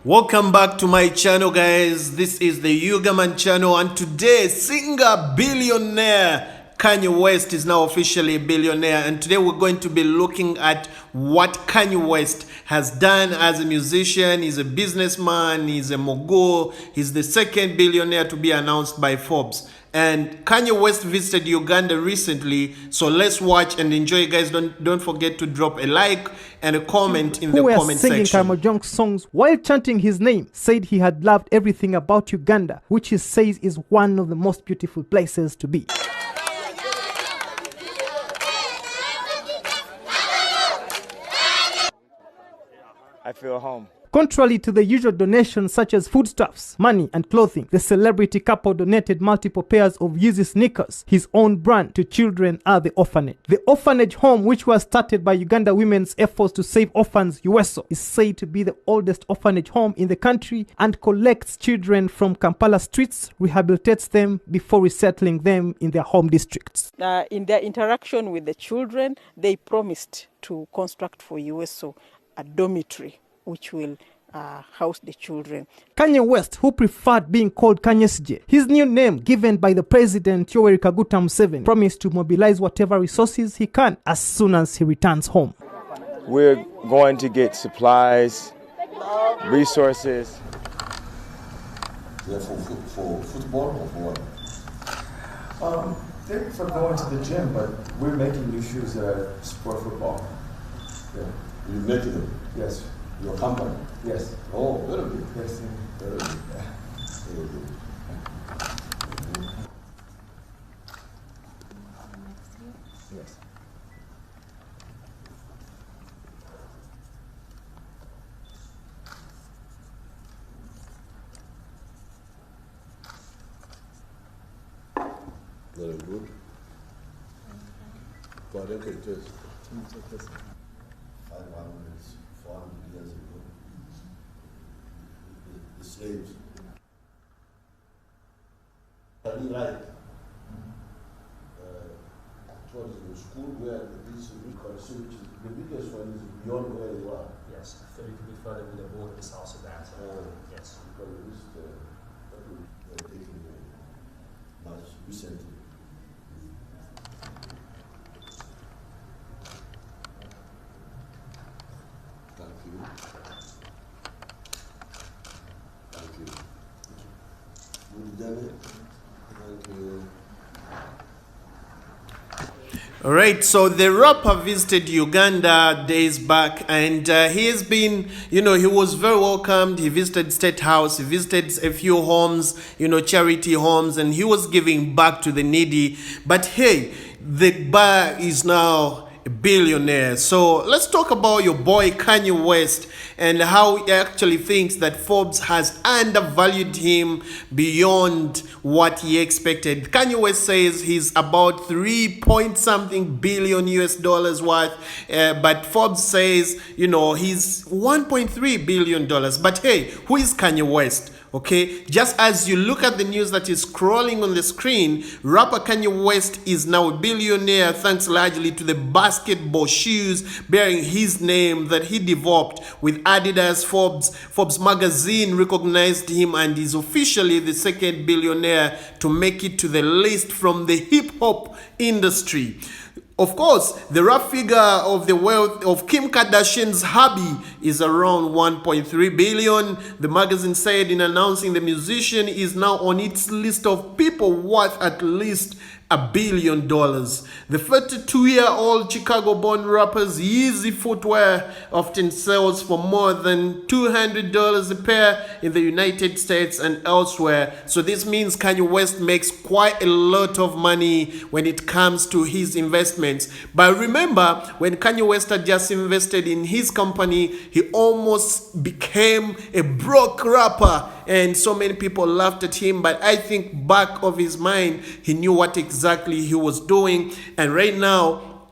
Welcome back to my channel, guys. This is the Yugaman channel, and today singer Billionaire Kanye West is now officially a billionaire, and today we're going to be looking at what Kanye West has done as a musician. He's a businessman, he's a mogul, he's the second billionaire to be announced by Forbes. And Kanye West visited Uganda recently, so let's watch and enjoy, guys. Don't forget to drop a like and a comment in the comment section. Who was singing Karamojong's songs while chanting his name said he had loved everything about Uganda, which he says is one of the most beautiful places to be. I feel home. Contrary to the usual donations such as foodstuffs, money, and clothing, the celebrity couple donated multiple pairs of Yeezy sneakers, his own brand, to children at the orphanage. The orphanage home, which was started by Uganda Women's Efforts to Save Orphans USO, is said to be the oldest orphanage home in the country and collects children from Kampala streets, rehabilitates them before resettling them in their home districts. In their interaction with the children, they promised to construct for USO a dormitory which will house the children. Kanye West, who preferred being called Kanye, his new name given by the president Yoweri Kaguta Museveni, promised to mobilize whatever resources he can as soon as he returns home. We're going to get supplies, resources. They're for football or for what? They're for going to the gym, but we're making new shoes that support football. Yeah. You make them? Yes. Your company? Yes. Oh, very good. Yes. Very good. Very good. Yes. Very good. But okay, just 500, 400 years ago, the slaves. I towards the school where this research, the biggest one is beyond where you are. Yes, a little bit further with the border is also that. Yes. Because this, that we are taking much recently. Thank you. Thank you. Good, Janet. Thank you. All right, so the rapper visited Uganda days back, and he has been, he was very welcomed. He visited State House, he visited a few homes, charity homes, and he was giving back to the needy. But hey, the bar is now a billionaire. So let's talk about your boy Kanye West and how he actually thinks that Forbes has undervalued him beyond what he expected. Kanye West says he's about 3-point-something billion US dollars worth, but Forbes says, he's $1.3 billion. But hey, who is Kanye West? Okay, just as you look at the news that is scrolling on the screen, rapper Kanye West is now a billionaire thanks largely to the basketball shoes bearing his name that he developed with Adidas. Forbes magazine recognized him and is officially the second billionaire to make it to the list from the hip-hop industry. Of course, the rough figure of the wealth of Kim Kardashian's hubby is around 1.3 billion. The magazine said in announcing the musician is now on its list of people worth at least $1 billion. The 32-year-old Chicago-born rapper's Yeezy footwear often sells for more than $200 a pair in the United States and elsewhere. So this means Kanye West makes quite a lot of money when it comes to his investments. But remember, when Kanye West had just invested in his company, he almost became a broke rapper, and so many people laughed at him. But I think back of his mind, he knew what exactly he was doing. And right now,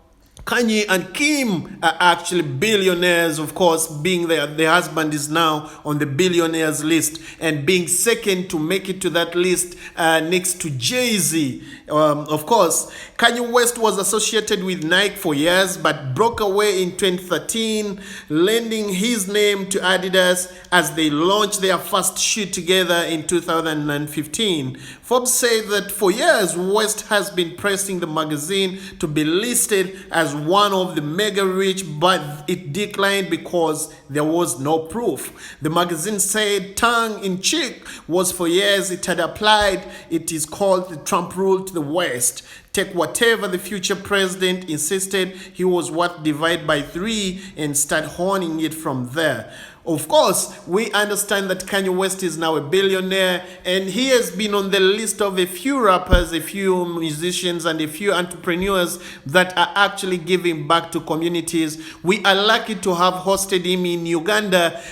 Kanye and Kim are actually billionaires, of course, being the husband is now on the billionaires list and being second to make it to that list next to Jay-Z. Of course, Kanye West was associated with Nike for years but broke away in 2013, lending his name to Adidas as they launched their first shoe together in 2015. Forbes said that for years, West has been pressing the magazine to be listed as one of the mega rich, but it declined because there was no proof. The magazine said tongue-in-cheek was for years it had applied. It is called the Trump rule to the West. Take whatever the future president insisted he was worth, divide by 3 and start honing it from there. Of course, we understand that Kanye West is now a billionaire and he has been on the list of a few rappers, a few musicians and a few entrepreneurs that are actually giving back to communities. We are lucky to have hosted him in Uganda,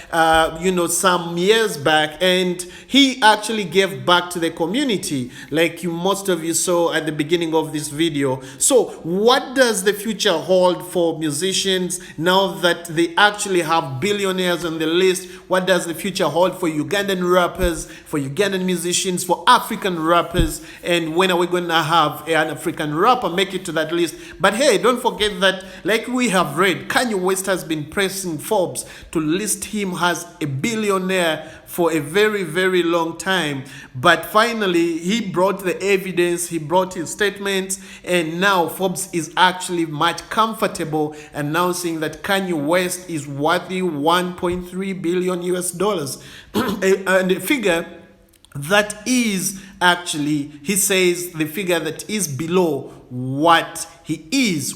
some years back, and he actually gave back to the community like most of you saw at the beginning of this video. So what does the future hold for musicians now that they actually have billionaires on the list? What does the future hold for Ugandan rappers, for Ugandan musicians, for African rappers? And when are we going to have an African rapper make it to that list? But hey, don't forget that, like we have read, Kanye West has been pressing Forbes to list him as a billionaire for a very, very long time. But finally, he brought the evidence, he brought his statements, and now Forbes is actually much comfortable announcing that Kanye West is worthy 1.3 billion US dollars. And the figure that is actually, he says, the figure that is below what he is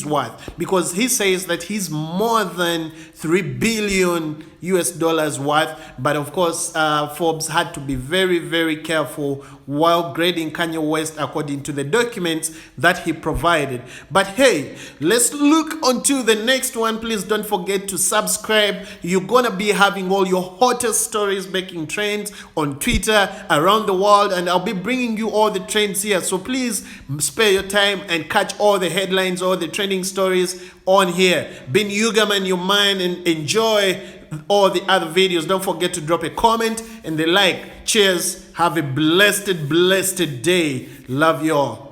worth, because he says that he's more than 3 billion US dollars worth. But of course, Forbes had to be very, very careful while grading Kanye West according to the documents that he provided. But hey, let's look onto the next one. Please don't forget to subscribe. You're gonna be having all your hottest stories making trends on Twitter around the world, and I'll be bringing you all the trends here. So please spare your time and catch all the headlines, all the trending stories on here. Been Yugaman, your mind, and enjoy all the other videos. Don't forget to drop a comment and the like. Cheers. Have a blessed day. Love you all.